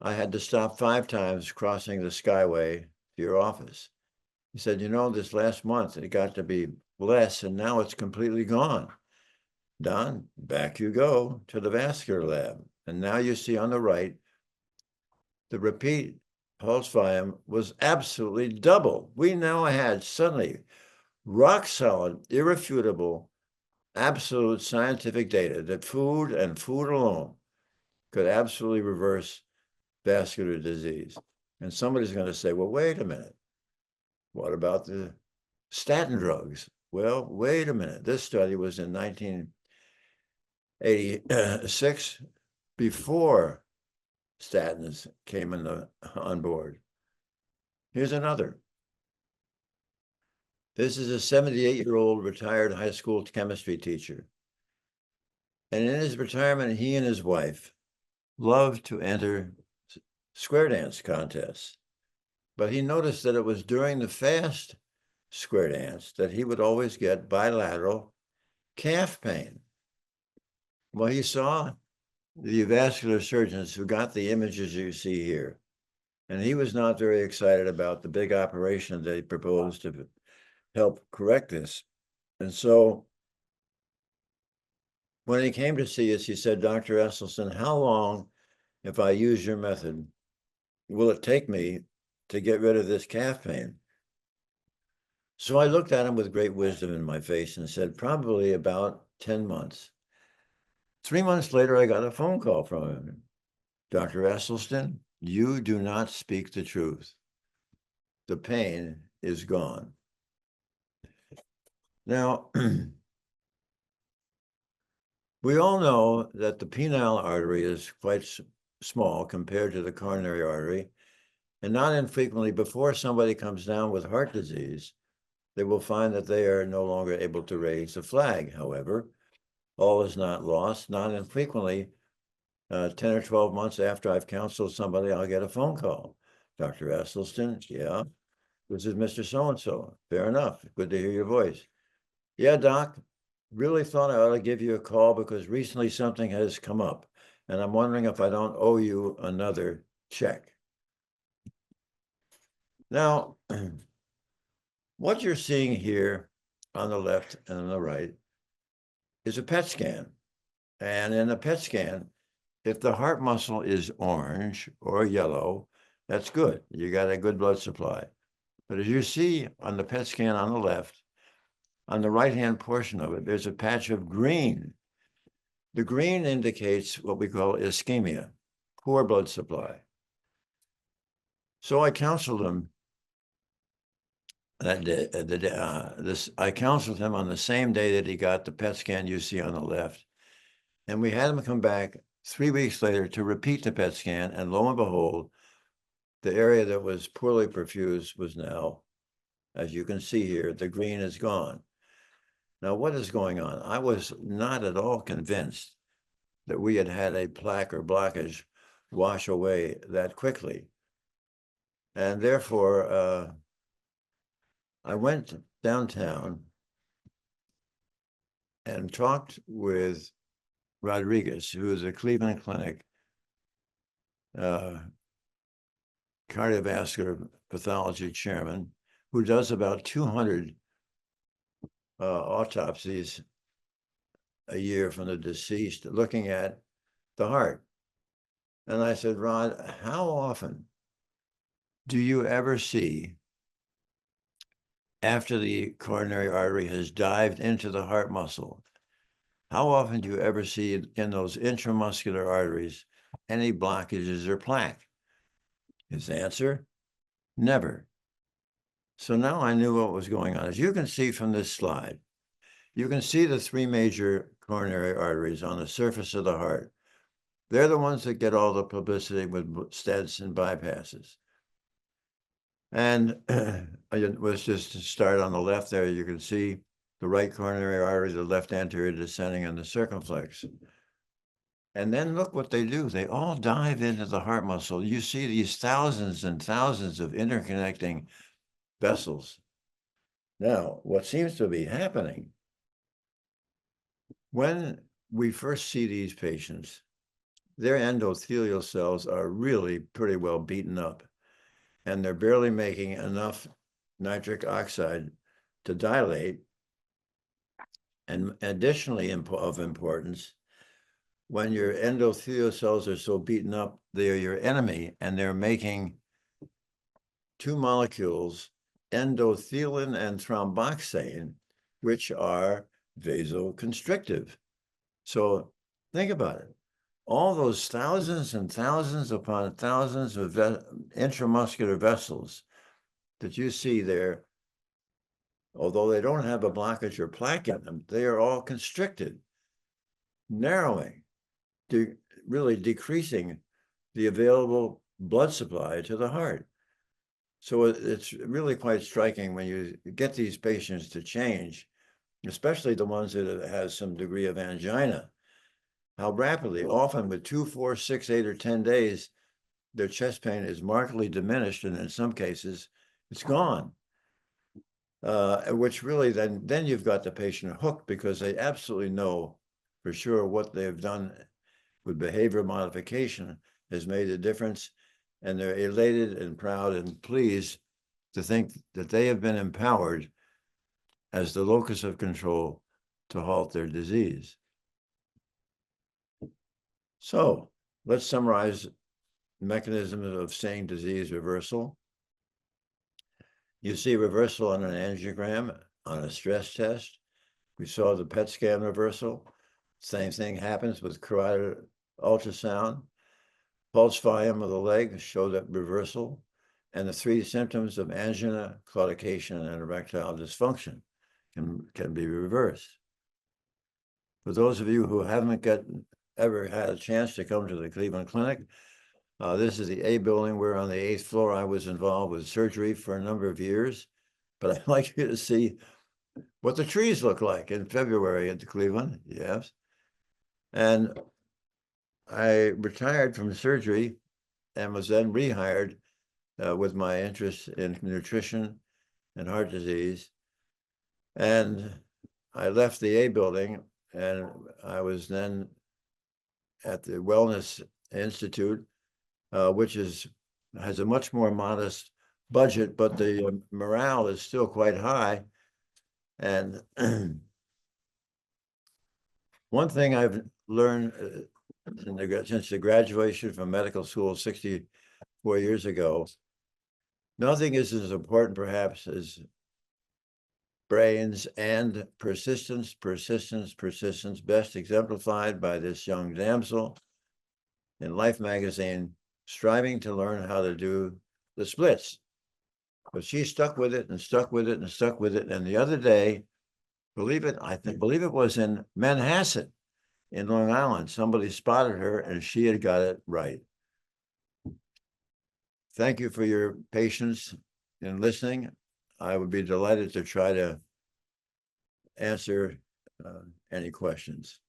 I had to stop 5 times crossing the Skyway to your office. He said, you know, this last month it got to be less and now it's completely gone. Don, back you go to the vascular lab. And now you see on the right, the repeat pulse volume was absolutely double. We now had suddenly rock solid, irrefutable, absolute scientific data that food and food alone could absolutely reverse vascular disease. And somebody's going to say, well, wait a minute. What about the statin drugs? Well, wait a minute. This study was in 1986, before statins came on board. Here's another. This is a 78-year-old retired high school chemistry teacher. And in his retirement, he and his wife loved to enter square dance contests. But he noticed that it was during the fast square dance that he would always get bilateral calf pain. Well, he saw the vascular surgeons who got the images you see here, and he was not very excited about the big operation that he proposed to help correct this. And so when he came to see us, he said, Dr. Esselstyn, how long, if I use your method, will it take me to get rid of this calf pain? So I looked at him with great wisdom in my face and said, probably about 10 months. 3 months later, I got a phone call from him. Dr. Esselstyn, you do not speak the truth. The pain is gone. Now, we all know that the penile artery is quite small compared to the coronary artery, and not infrequently before somebody comes down with heart disease, they will find that they are no longer able to raise the flag. However, all is not lost. Not infrequently, 10 or 12 months after I've counseled somebody, I'll get a phone call. Dr. Esselstyn, yeah, this is Mr. So-and-so. Fair enough. Good to hear your voice. Yeah, doc, really thought I ought to give you a call because recently something has come up, and I'm wondering if I don't owe you another check. Now, what you're seeing here on the left and on the right is a PET scan. And in a PET scan, if the heart muscle is orange or yellow, that's good. You got a good blood supply. But as you see on the PET scan on the left, on the right-hand portion of it, there's a patch of green. The green indicates what we call ischemia, poor blood supply. So I counseled him that day. I counseled him on the same day that he got the PET scan you see on the left. And we had him come back 3 weeks later to repeat the PET scan. And lo and behold, the area that was poorly perfused was now, as you can see here, the green is gone. Now, what is going on? I was not at all convinced that we had had a plaque or blockage wash away that quickly. And therefore, I went downtown and talked with Rodriguez, who is a Cleveland Clinic cardiovascular pathology chairman, who does about 200 autopsies a year from the deceased, looking at the heart. And I said, Rod, how often do you ever see, after the coronary artery has dived into the heart muscle, how often do you ever see in those intramuscular arteries any blockages or plaque? His answer, never. So now I knew what was going on. As you can see from this slide, you can see the 3 major coronary arteries on the surface of the heart. They're the ones that get all the publicity with stents and bypasses. And it was just to start on the left there, you can see the right coronary artery, the left anterior descending, and the circumflex. And then look what they do. They all dive into the heart muscle. You see these thousands and thousands of interconnecting vessels. Now, what seems to be happening, when we first see these patients, their endothelial cells are really pretty well beaten up, and they're barely making enough nitric oxide to dilate. And additionally, of importance, when your endothelial cells are so beaten up, they're your enemy, and they're making two molecules, endothelin and thromboxane, which are vasoconstrictive. So think about it. All those thousands and thousands upon thousands of intramuscular vessels that you see there, although they don't have a blockage or plaque in them, they are all constricted, narrowing, really decreasing the available blood supply to the heart. So it's really quite striking when you get these patients to change, especially the ones that have some degree of angina, how rapidly, often with 2, 4, 6, 8, or 10 days, their chest pain is markedly diminished, and in some cases, it's gone. Which really then you've got the patient hooked, because they absolutely know for sure what they've done with behavior modification has made a difference, and they're elated and proud and pleased to think that they have been empowered as the locus of control to halt their disease. So let's summarize mechanisms of saying disease reversal. You see reversal on an angiogram, on a stress test. We saw the PET scan reversal. Same thing happens with carotid ultrasound. Pulse volume of the leg showed that reversal. And the 3 symptoms of angina, claudication, and erectile dysfunction can be reversed. For those of you who haven't ever had a chance to come to the Cleveland Clinic, this is the A building. We're on the 8th floor. I was involved with surgery for a number of years, but I'd like you to see what the trees look like in February at the Cleveland. Yes. And I retired from surgery and was then rehired with my interest in nutrition and heart disease. And I left the A building, and I was then at the Wellness Institute, which has a much more modest budget, but the morale is still quite high. And one thing I've learned since the graduation from medical school 64 years ago, nothing is as important perhaps as brains and persistence, persistence, persistence, best exemplified by this young damsel in Life magazine, striving to learn how to do the splits. But she stuck with it and stuck with it and stuck with it. And the other day, believe it was in Manhasset in Long Island, somebody spotted her and she had got it right. Thank you for your patience in listening. I would be delighted to try to answer any questions.